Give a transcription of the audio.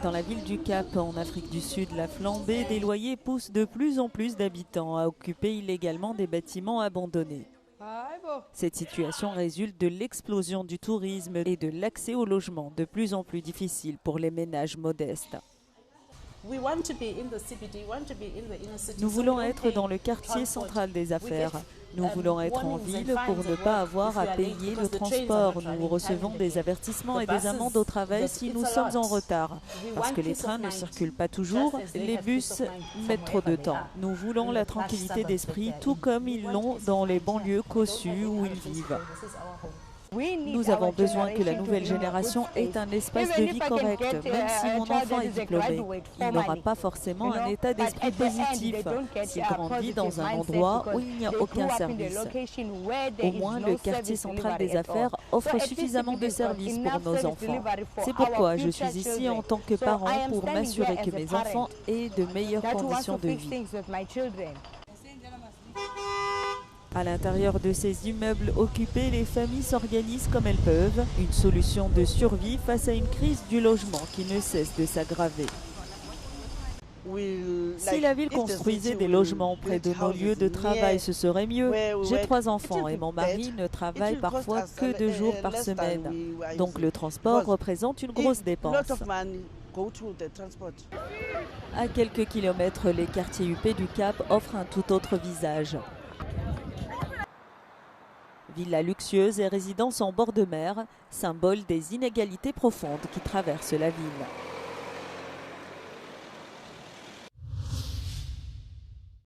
Dans la ville du Cap, en Afrique du Sud, la flambée des loyers pousse de plus en plus d'habitants à occuper illégalement des bâtiments abandonnés. Cette situation résulte de l'explosion du tourisme et de l'accès au logement de plus en plus difficile pour les ménages modestes. Nous voulons être dans le quartier central des affaires. Nous voulons être en ville pour ne pas avoir à payer le transport. Nous recevons des avertissements et des amendes au travail si nous sommes en retard. Parce que les trains ne circulent pas toujours, les bus mettent trop de temps. Nous voulons la tranquillité d'esprit, tout comme ils l'ont dans les banlieues cossues où ils vivent. Nous avons besoin que la nouvelle génération ait un espace de vie correct, même si mon enfant est diplômé. Il n'aura pas forcément un état d'esprit positif s'il grandit dans un endroit où il n'y a aucun service. Au moins, le quartier central des affaires offre suffisamment de services pour nos enfants. C'est pourquoi je suis ici en tant que parent pour m'assurer que mes enfants aient de meilleures conditions de vie. À l'intérieur de ces immeubles occupés, les familles s'organisent comme elles peuvent. Une solution de survie face à une crise du logement qui ne cesse de s'aggraver. Si la ville construisait des logements près de nos lieux de travail, ce serait mieux. J'ai 3 enfants et mon mari ne travaille parfois que 2 jours par semaine. Donc le transport représente une grosse dépense. À quelques kilomètres, les quartiers huppés du Cap offrent un tout autre visage. Villas luxueuses et résidences en bord de mer, symbole des inégalités profondes qui traversent la ville.